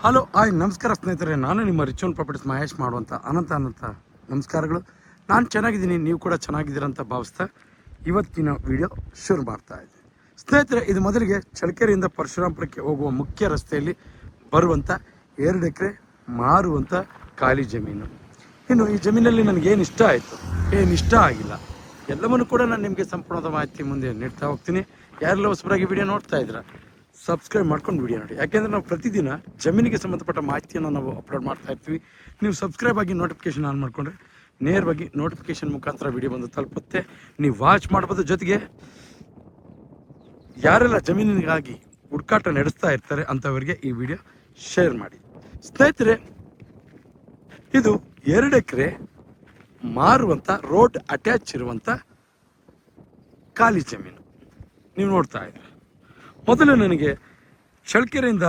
Hello hi ನಮಸ್ಕಾರ ಸ್ನೇಹಿತರೆ, ನಾನು ನಿಮ್ಮ ರಿಚ್ ಪ್ರಾಪರ್ಟೀಸ್ ಮಹೇಶ್ ಮಾಡುವಂಥ ಅನಂತ ನಮಸ್ಕಾರಗಳು. ನಾನು ಚೆನ್ನಾಗಿದ್ದೀನಿ, ನೀವು ಕೂಡ ಚೆನ್ನಾಗಿದ್ದೀರಂತ ಭಾವಿಸ್ತಾ ಇವತ್ತಿನ ವಿಡಿಯೋ ಶುರು ಮಾಡ್ತಾ ಇದ್ದೀನಿ. ಸ್ನೇಹಿತರೆ, ಇದು ಮೊದಲಿಗೆ ಚಳ್ಳಕೆರೆಯಿಂದ ಪರಶುರಾಮಪುರಕ್ಕೆ ಹೋಗುವ ಮುಖ್ಯ ರಸ್ತೆಯಲ್ಲಿ ಬರುವಂಥ 2 ಎಕರೆ ಮಾರುವಂಥ ಖಾಲಿ ಜಮೀನು. ಇನ್ನು ಈ ಜಮೀನಲ್ಲಿ ನನಗೇನು ಇಷ್ಟ ಆಯಿತು, ಏನು ಇಷ್ಟ ಆಗಿಲ್ಲ ಎಲ್ಲವನ್ನೂ ಕೂಡ ನಾನು ನಿಮಗೆ ಸಂಪೂರ್ಣದ ಮಾಹಿತಿ ಮುಂದೆ ನೀಡ್ತಾ ಹೋಗ್ತೀನಿ. ಯಾರೆಲ್ಲ ಹೊಸಬರಾಗಿ ವಿಡಿಯೋ ನೋಡ್ತಾ ಇದ್ದೀರಾ ಸಬ್ಸ್ಕ್ರೈಬ್ ಮಾಡ್ಕೊಂಡು ವಿಡಿಯೋ ನೋಡಿ, ಯಾಕೆಂದರೆ ನಾವು ಪ್ರತಿದಿನ ಜಮೀನಿಗೆ ಸಂಬಂಧಪಟ್ಟ ಮಾಹಿತಿಯನ್ನು ನಾವು ಅಪ್ಲೋಡ್ ಮಾಡ್ತಾ ಇರ್ತೀವಿ. ನೀವು ಸಬ್ಸ್ಕ್ರೈಬ್ ಆಗಿ ನೋಟಿಫಿಕೇಶನ್ ಆನ್ ಮಾಡಿಕೊಂಡ್ರೆ ನೇರವಾಗಿ ನೋಟಿಫಿಕೇಶನ್ ಮುಖಾಂತರ ವಿಡಿಯೋ ಬಂದು ತಲುಪುತ್ತೆ, ನೀವು ವಾಚ್ ಮಾಡ್ಬೋದು. ಜೊತೆಗೆ ಯಾರೆಲ್ಲ ಜಮೀನಿಗಾಗಿ ಹುಡುಕಾಟ ನಡೆಸ್ತಾ ಇರ್ತಾರೆ ಅಂಥವರಿಗೆ ಈ ವಿಡಿಯೋ ಶೇರ್ ಮಾಡಿ. ಸ್ನೇಹಿತರೆ, ಇದು 2 ಎಕರೆ ಮಾರುವಂಥ ರೋಡ್ ಅಟ್ಯಾಚ್ ಇರುವಂಥ ಖಾಲಿ ಜಮೀನು ನೀವು ನೋಡ್ತಾ ಇದ್ದೀರಿ. ಮೊದಲು ನನಗೆ ಚಳ್ಳಕೆರೆಯಿಂದ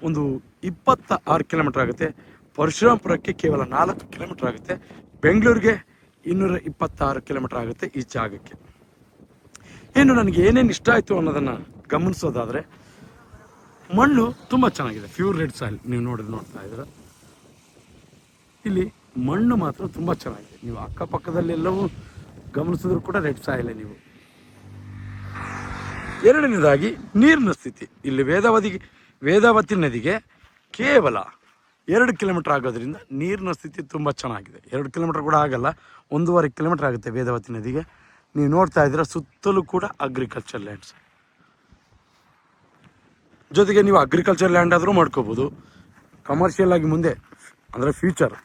ಒಂದು 26 ಕಿಲೋಮೀಟರ್ ಆಗುತ್ತೆ, ಪರಶುರಾಮಪುರಕ್ಕೆ ಕೇವಲ 4 ಕಿಲೋಮೀಟರ್ ಆಗುತ್ತೆ, ಬೆಂಗಳೂರಿಗೆ 226 ಕಿಲೋಮೀಟರ್ ಆಗುತ್ತೆ ಈ ಜಾಗಕ್ಕೆ. ಇನ್ನು ನನಗೆ ಏನೇನು ಇಷ್ಟ ಆಯಿತು ಅನ್ನೋದನ್ನು ಗಮನಿಸೋದಾದರೆ, ಮಣ್ಣು ತುಂಬ ಚೆನ್ನಾಗಿದೆ, ಪ್ಯೂರ್ ರೆಡ್ ಸಾಯಿಲ್. ನೀವು ನೋಡ್ತಾ ಇದ್ದೀರ, ಇಲ್ಲಿ ಮಣ್ಣು ಮಾತ್ರ ತುಂಬ ಚೆನ್ನಾಗಿದೆ. ನೀವು ಅಕ್ಕಪಕ್ಕದಲ್ಲಿ ಎಲ್ಲವೂ ಗಮನಿಸಿದ್ರು ಕೂಡ ರೆಡ್ ಸಾಯಿಲೇ. ನೀವು ಎರಡನೇದಾಗಿ ನೀರಿನ ಸ್ಥಿತಿ, ಇಲ್ಲಿ ವೇದಾವತಿ ನದಿಗೆ ಕೇವಲ 2 ಕಿಲೋಮೀಟರ್ ಆಗೋದ್ರಿಂದ ನೀರಿನ ಸ್ಥಿತಿ ತುಂಬ ಚೆನ್ನಾಗಿದೆ. 2 ಕಿಲೋಮೀಟರ್ ಕೂಡ ಆಗಲ್ಲ, 1.5 ಕಿಲೋಮೀಟರ್ ಆಗುತ್ತೆ ವೇದಾವತಿ ನದಿಗೆ. ನೀವು ನೋಡ್ತಾ ಇದ್ದೀರ, ಸುತ್ತಲೂ ಕೂಡ ಅಗ್ರಿಕಲ್ಚರ್ ಲ್ಯಾಂಡ್ಸ್. ಜೊತೆಗೆ ನೀವು ಅಗ್ರಿಕಲ್ಚರ್ ಲ್ಯಾಂಡ್ ಆದರೂ ಮಾಡ್ಕೋಬೋದು, ಕಮರ್ಷಿಯಲ್ ಆಗಿ ಮುಂದೆ ಅಂದರೆ ಫ್ಯೂಚರ್.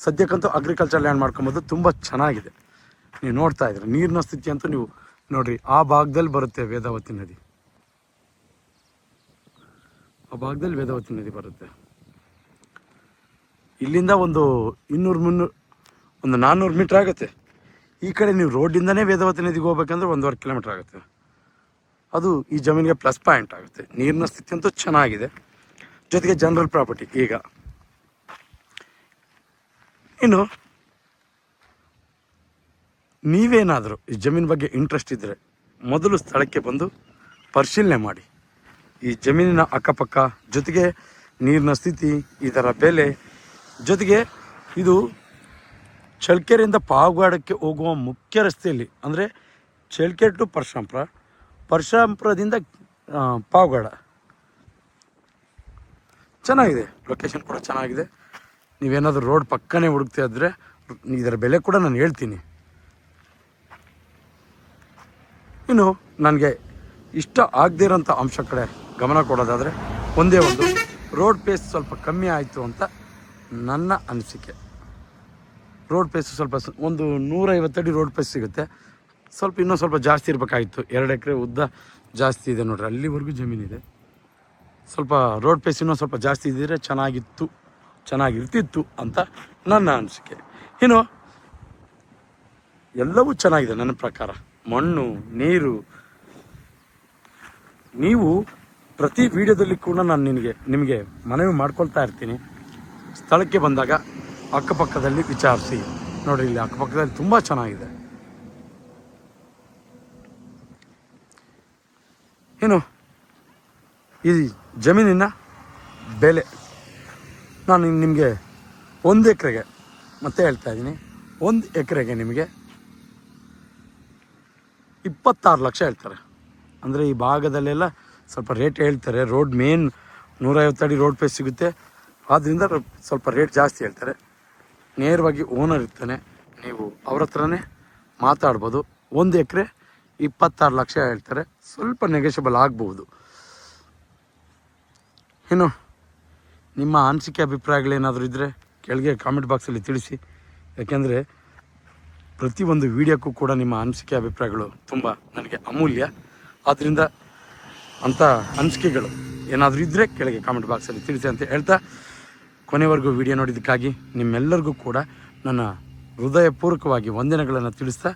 ಸದ್ಯಕ್ಕಂತೂ ಅಗ್ರಿಕಲ್ಚರ್ ಲ್ಯಾಂಡ್ ಮಾಡ್ಕೊಬೋದು, ತುಂಬ ಚೆನ್ನಾಗಿದೆ. ನೀವು ನೋಡ್ತಾ ಇದ್ದೀರ ನೀರಿನ ಸ್ಥಿತಿ ಅಂತೂ ನೀವು ನೋಡ್ರಿ, ಆ ಭಾಗದಲ್ಲಿ ಬರುತ್ತೆ ವೇದಾವತಿ ನದಿ, ಆ ಭಾಗದಲ್ಲಿ ವೇದಾವತಿ ನದಿ ಬರುತ್ತೆ. ಇಲ್ಲಿಂದ ಒಂದು 400 ಮೀಟರ್ ಆಗುತ್ತೆ. ಈ ಕಡೆ ನೀವು ರೋಡಿಂದನೇ ವೇದಾವತಿ ನದಿಗೆ ಹೋಗ್ಬೇಕಂದ್ರೆ 1.5 ಕಿಲೋಮೀಟರ್ ಆಗುತ್ತೆ. ಅದು ಈ ಜಮೀನಿಗೆ ಪ್ಲಸ್ ಪಾಯಿಂಟ್ ಆಗುತ್ತೆ. ನೀರಿನ ಸ್ಥಿತಿ ಅಂತೂ ಚೆನ್ನಾಗಿದೆ. ಜೊತೆಗೆ ಜನರಲ್ ಪ್ರಾಪರ್ಟಿ. ಈಗ ಇನ್ನು ನೀವೇನಾದರೂ ಈ ಜಮೀನು ಬಗ್ಗೆ ಇಂಟ್ರೆಸ್ಟ್ ಇದ್ದರೆ ಮೊದಲು ಸ್ಥಳಕ್ಕೆ ಬಂದು ಪರಿಶೀಲನೆ ಮಾಡಿ. ಈ ಜಮೀನಿನ ಅಕ್ಕಪಕ್ಕ, ಜೊತೆಗೆ ನೀರಿನ ಸ್ಥಿತಿ, ಇದರ ಬೆಲೆ, ಜೊತೆಗೆ ಇದು ಚಳ್ಳಕೆರೆಯಿಂದ ಪಾವಗಡಕ್ಕೆ ಹೋಗುವ ಮುಖ್ಯ ರಸ್ತೆಯಲ್ಲಿ, ಅಂದರೆ ಚಳ್ಳಕೆರೆ ಟು ಪರಶುರಾಮಪುರದಿಂದ ಪಾವಗಡ ಚೆನ್ನಾಗಿದೆ. ಲೊಕೇಶನ್ ಕೂಡ ಚೆನ್ನಾಗಿದೆ. ನೀವೇನಾದರೂ ರೋಡ್ ಪಕ್ಕನೇ ಹುಡುಕ್ತಾ ಇದ್ದರೆ ಇದರ ಬೆಲೆ ಕೂಡ ನಾನು ಹೇಳ್ತೀನಿ. ಇನ್ನು ನನಗೆ ಇಷ್ಟ ಆಗದೇ ಇರೋಂಥ ಅಂಶ ಕಡೆ ಗಮನ ಕೊಡೋದಾದರೆ, ಒಂದೇ ಒಂದು, ರೋಡ್ ಪೇಸ್ ಸ್ವಲ್ಪ ಕಮ್ಮಿ ಆಯಿತು ಅಂತ ನನ್ನ ಅನಿಸಿಕೆ. ರೋಡ್ ಪೇಸ್ ಸ್ವಲ್ಪ ಒಂದು 150 ಅಡಿ ರೋಡ್ ಪೇಸ್ ಸಿಗುತ್ತೆ, ಇನ್ನೂ ಸ್ವಲ್ಪ ಜಾಸ್ತಿ ಇರಬೇಕಾಗಿತ್ತು. 2 ಎಕರೆ ಉದ್ದ ಜಾಸ್ತಿ ಇದೆ ನೋಡ್ರಿ, ಅಲ್ಲಿವರೆಗೂ ಜಮೀನಿದೆ. ಸ್ವಲ್ಪ ರೋಡ್ ಪೇಸ್ ಇನ್ನೂ ಸ್ವಲ್ಪ ಜಾಸ್ತಿ ಇದ್ದರೆ ಚೆನ್ನಾಗಿರ್ತಿತ್ತು ಅಂತ ನನ್ನ ಅನಿಸಿಕೆ. ಇನ್ನು ಎಲ್ಲವೂ ಚೆನ್ನಾಗಿದೆ ನನ್ನ ಪ್ರಕಾರ, ಮಣ್ಣು, ನೀರು. ನೀವು ಪ್ರತಿ ವಿಡಿಯೋದಲ್ಲಿ ಕೂಡ ನಾನು ನಿಮಗೆ ಮನವಿ ಮಾಡ್ಕೊಳ್ತಾ ಇರ್ತೀನಿ, ಸ್ಥಳಕ್ಕೆ ಬಂದಾಗ ಅಕ್ಕಪಕ್ಕದಲ್ಲಿ ವಿಚಾರಿಸಿ ನೋಡಿರಿ. ಇಲ್ಲಿ ಅಕ್ಕಪಕ್ಕದಲ್ಲಿ ತುಂಬ ಚೆನ್ನಾಗಿದೆ. ಇನ್ನು ಈ ಜಮೀನಿನ ಬೆಲೆ ನಾನು ನಿಮಗೆ 1 ಎಕರೆಗೆ ಮತ್ತೆ ಹೇಳ್ತಾ ಇದ್ದೀನಿ, 1 ಎಕರೆಗೆ ನಿಮಗೆ 26 ಲಕ್ಷ ಹೇಳ್ತಾರೆ. ಅಂದರೆ ಈ ಭಾಗದಲ್ಲೆಲ್ಲ ಸ್ವಲ್ಪ ರೇಟ್ ಹೇಳ್ತಾರೆ. ರೋಡ್ ಮೇನ್ 150 ಅಡಿ ರೋಡ್ ಪೇಸ್ ಸಿಗುತ್ತೆ, ಆದ್ದರಿಂದ ಸ್ವಲ್ಪ ರೇಟ್ ಜಾಸ್ತಿ ಹೇಳ್ತಾರೆ. ನೇರವಾಗಿ ಓನರ್ ಇರ್ತಾನೆ, ನೀವು ಅವ್ರ ಹತ್ರನೇ ಮಾತಾಡ್ಬೋದು. 1 ಎಕರೆ 26 ಲಕ್ಷ ಹೇಳ್ತಾರೆ, ಸ್ವಲ್ಪ ನೆಗೋಷಿಯಬಲ್ ಆಗ್ಬೋದು. ಇನ್ನು ನಿಮ್ಮ ಅನಿಸಿಕೆ ಅಭಿಪ್ರಾಯಗಳೇನಾದರೂ ಇದ್ದರೆ ಕೆಳಗೆ ಕಾಮೆಂಟ್ ಬಾಕ್ಸಲ್ಲಿ ತಿಳಿಸಿ. ಯಾಕೆಂದರೆ ಪ್ರತಿಯೊಂದು ವಿಡಿಯೋಕ್ಕೂ ಕೂಡ ನಿಮ್ಮ ಅನಿಸಿಕೆ ಅಭಿಪ್ರಾಯಗಳು ತುಂಬ ನನಗೆ ಅಮೂಲ್ಯ. ಆದ್ದರಿಂದ ಅಂಥ ಅನಿಸಿಕೆಗಳು ಏನಾದರೂ ಇದ್ದರೆ ಕೆಳಗೆ ಕಾಮೆಂಟ್ ಬಾಕ್ಸಲ್ಲಿ ತಿಳಿಸಿ ಅಂತ ಹೇಳ್ತಾ, ಕೊನೆವರೆಗೂ ವಿಡಿಯೋ ನೋಡಿದ್ದಕ್ಕಾಗಿ ನಿಮ್ಮೆಲ್ಲರಿಗೂ ಕೂಡ ನನ್ನ ಹೃದಯಪೂರ್ವಕವಾಗಿ ವಂದನೆಗಳನ್ನು ತಿಳಿಸ್ತಾ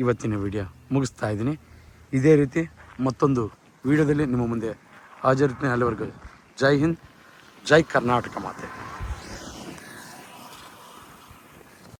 ಇವತ್ತಿನ ವಿಡಿಯೋ ಮುಗಿಸ್ತಾ ಇದ್ದೀನಿ. ಇದೇ ರೀತಿ ಮತ್ತೊಂದು ವಿಡಿಯೋದಲ್ಲಿ ನಿಮ್ಮ ಮುಂದೆ ಹಾಜರಿರ್ತೀನಿ. ಅಲ್ಲಿವರೆಗೂ ಜೈ ಹಿಂದ್, ಜೈ ಕರ್ನಾಟಕ ಮಾತೆ.